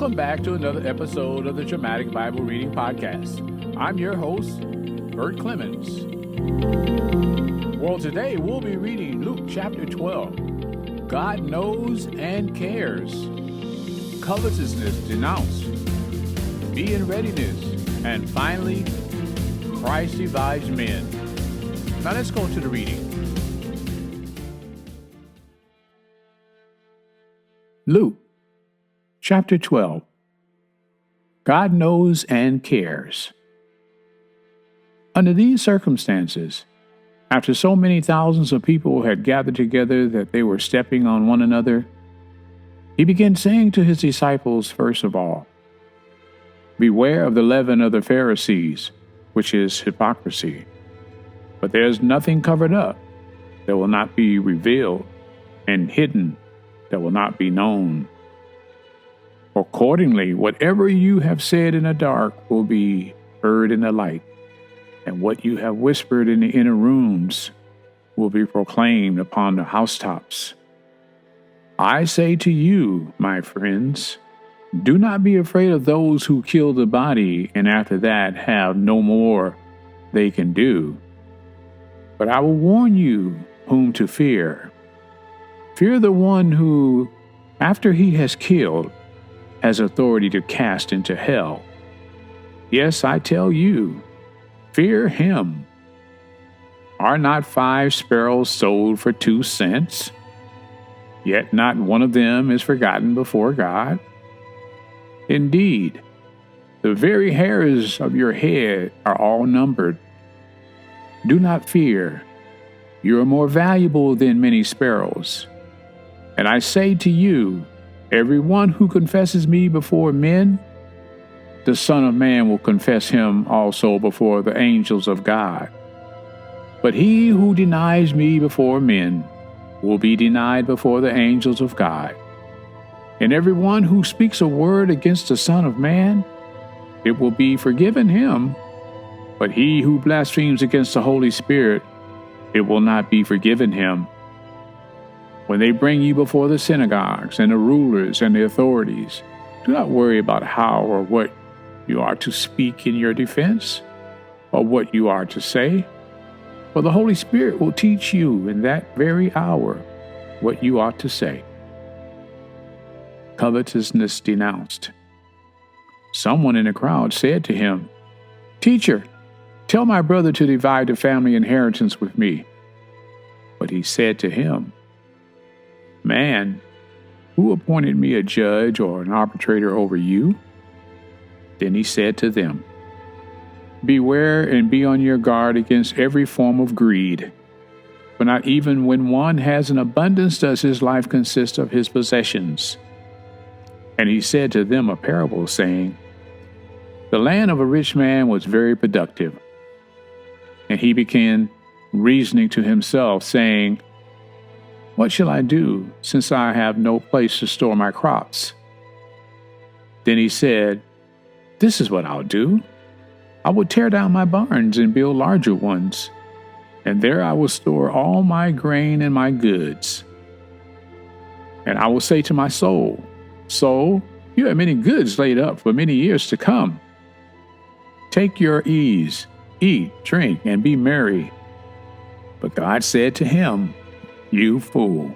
Welcome back to another episode of the Dramatic Bible Reading Podcast. I'm your host, Bert Clemens. Well, today we'll be reading Luke chapter 12. God knows and cares. Covetousness denounced. Be in readiness. And finally, Christ divides men. Now let's go to the reading. Luke chapter 12. God knows and cares. Under these circumstances, after so many thousands of people had gathered together that they were stepping on one another, he began saying to his disciples first of all, "Beware of the leaven of the Pharisees, which is hypocrisy. But there is nothing covered up that will not be revealed, and hidden that will not be known. Accordingly, whatever you have said in the dark will be heard in the light, and what you have whispered in the inner rooms will be proclaimed upon the housetops. I say to you, my friends, do not be afraid of those who kill the body and after that have no more they can do. But I will warn you whom to fear. Fear the one who, after he has killed, has authority to cast into hell. Yes, I tell you, fear him. Are not 5 sparrows sold for 2 cents? Yet not one of them is forgotten before God. Indeed, the very hairs of your head are all numbered. Do not fear. You are more valuable than many sparrows. And I say to you, everyone who confesses me before men, the Son of Man will confess him also before the angels of God. But he who denies me before men will be denied before the angels of God. And everyone who speaks a word against the Son of Man, it will be forgiven him. But he who blasphemes against the Holy Spirit, it will not be forgiven him. When they bring you before the synagogues and the rulers and the authorities, do not worry about how or what you are to speak in your defense, or what you are to say. For the Holy Spirit will teach you in that very hour what you ought to say. Covetousness denounced. Someone in the crowd said to him, "Teacher, tell my brother to divide the family inheritance with me." But he said to him, "Man, who appointed me a judge or an arbitrator over you?" Then he said to them, "Beware and be on your guard against every form of greed. For not even when one has an abundance does his life consist of his possessions." And he said to them a parable, saying, "The land of a rich man was very productive. And he began reasoning to himself, saying, What shall I do, since I have no place to store my crops?" Then he said, "This is what I'll do. I will tear down my barns and build larger ones, and there I will store all my grain and my goods. And I will say to my soul, Soul, you have many goods laid up for many years to come. Take your ease, eat, drink, and be merry." But God said to him, "You fool,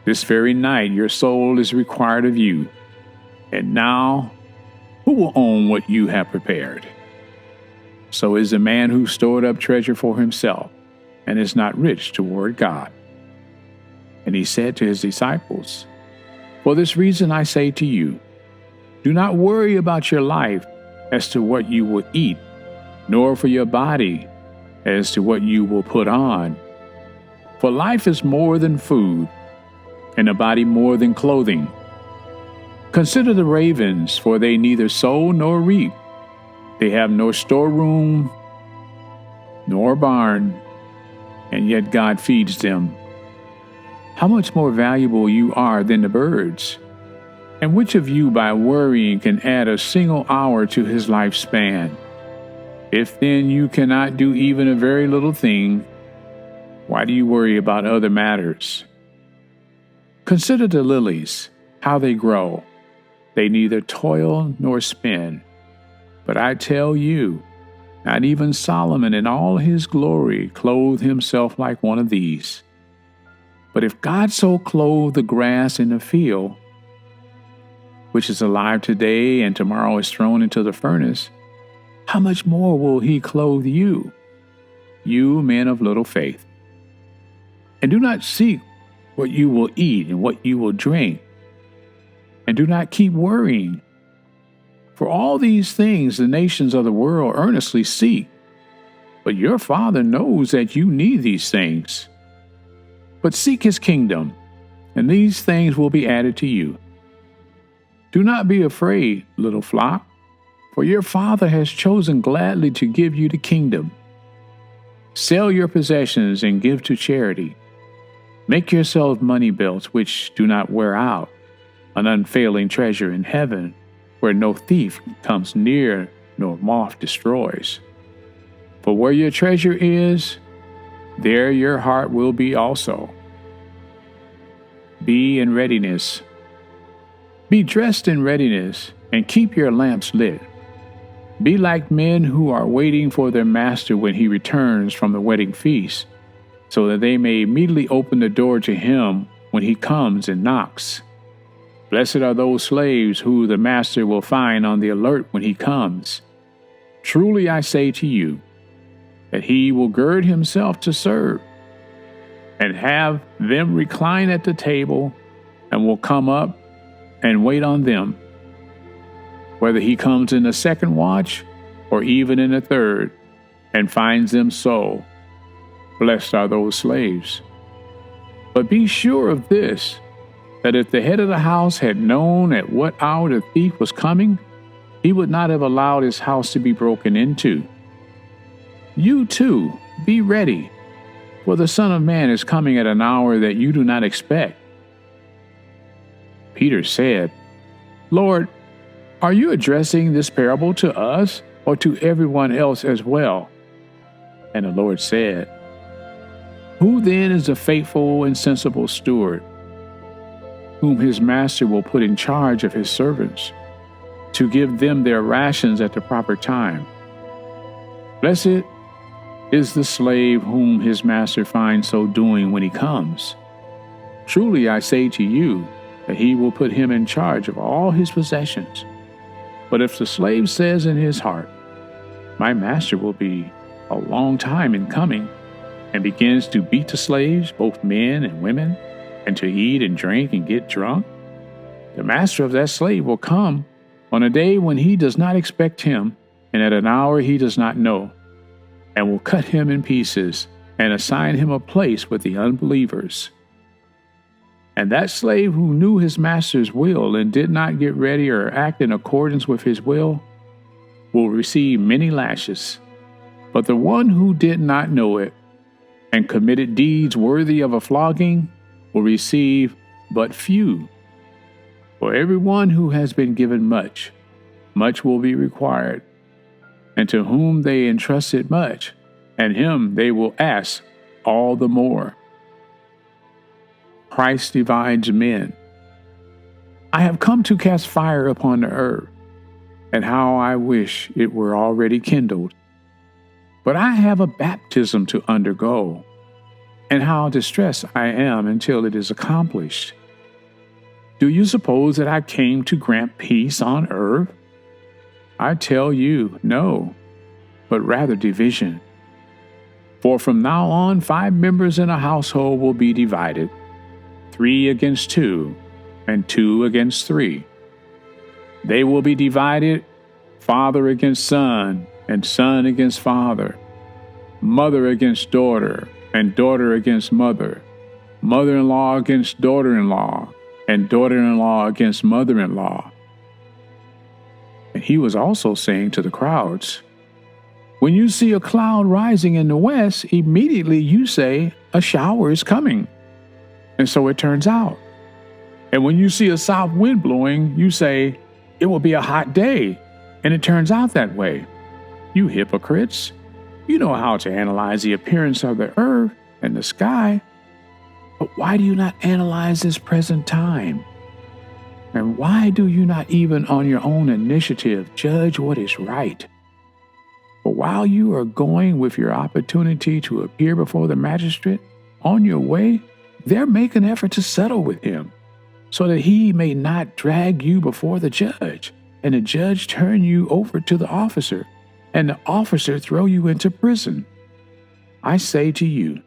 this very night your soul is required of you, and now who will own what you have prepared? So is the man who stored up treasure for himself, and is not rich toward God." And he said to his disciples, "For this reason I say to you, do not worry about your life as to what you will eat, nor for your body as to what you will put on. For life is more than food, and the body more than clothing. Consider the ravens, for they neither sow nor reap. They have no storeroom nor barn, and yet God feeds them. How much more valuable you are than the birds? And which of you by worrying can add a single hour to his lifespan? If then you cannot do even a very little thing, why do you worry about other matters? Consider the lilies, how they grow. They neither toil nor spin. But I tell you, not even Solomon in all his glory clothed himself like one of these. But if God so clothed the grass in the field, which is alive today and tomorrow is thrown into the furnace, how much more will he clothe you, you men of little faith? And do not seek what you will eat and what you will drink, and do not keep worrying. For all these things the nations of the world earnestly seek, but your Father knows that you need these things. But seek his kingdom, and these things will be added to you. Do not be afraid, little flock, for your Father has chosen gladly to give you the kingdom. Sell your possessions and give to charity. Make yourselves money belts which do not wear out, an unfailing treasure in heaven, where no thief comes near nor moth destroys. For where your treasure is, there your heart will be also. Be in readiness. Be dressed in readiness, and keep your lamps lit. Be like men who are waiting for their master when he returns from the wedding feast, so that they may immediately open the door to him when he comes and knocks. Blessed are those slaves who the master will find on the alert when he comes. Truly I say to you, that he will gird himself to serve, and have them recline at the table, and will come up and wait on them, whether he comes in the second watch or even in the third, and finds them so. Blessed are those slaves. But be sure of this, that if the head of the house had known at what hour the thief was coming, he would not have allowed his house to be broken into. You too, be ready, for the Son of Man is coming at an hour that you do not expect. Peter said, Lord, are you addressing this parable to us or to everyone else as well? And the Lord said, Who then is a faithful and sensible steward, whom his master will put in charge of his servants, to give them their rations at the proper time? Blessed is the slave whom his master finds so doing when he comes. Truly I say to you, that he will put him in charge of all his possessions. But if the slave says in his heart, My master will be a long time in coming, and begins to beat the slaves, both men and women, and to eat and drink and get drunk, the master of that slave will come on a day when he does not expect him, and at an hour he does not know, and will cut him in pieces, and assign him a place with the unbelievers. And that slave who knew his master's will and did not get ready or act in accordance with his will will receive many lashes. But the one who did not know it and committed deeds worthy of a flogging will receive but few. For everyone who has been given much, much will be required. And to whom they entrusted much, and him they will ask all the more. Christ divides men. I have come to cast fire upon the earth, and how I wish it were already kindled. But I have a baptism to undergo, and how distressed I am until it is accomplished. Do you suppose that I came to grant peace on earth? I tell you, no, but rather division. For from now on 5 members in a household will be divided, 3 against 2, and 2 against 3. They will be divided, father against son, and son against father, mother against daughter, and daughter against mother, mother-in-law against daughter-in-law, and daughter-in-law against mother-in-law. And he was also saying to the crowds, When you see a cloud rising in the west, immediately you say, A shower is coming. And so it turns out. And when you see a south wind blowing, you say, It will be a hot day. And it turns out that way. You hypocrites, you know how to analyze the appearance of the earth and the sky. But why do you not analyze this present time? And why do you not even on your own initiative judge what is right? For while you are going with your opportunity to appear before the magistrate, on your way, there make an effort to settle with him, so that he may not drag you before the judge, and the judge turn you over to the officer, and the officer throw you into prison. I say to you,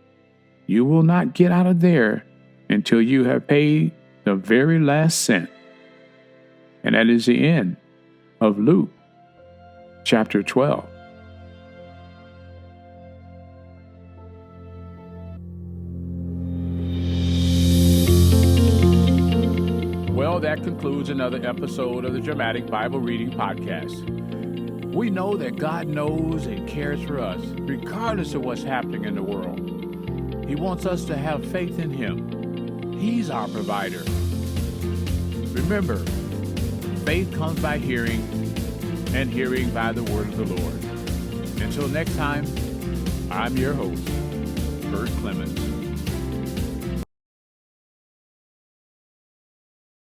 you will not get out of there until you have paid the very last cent. And that is the end of Luke chapter 12. Well, that concludes another episode of the Dramatic Bible Reading Podcast. We know that God knows and cares for us, regardless of what's happening in the world. He wants us to have faith in Him. He's our provider. Remember, faith comes by hearing, and hearing by the word of the Lord. Until next time, I'm your host, Bert Clemens.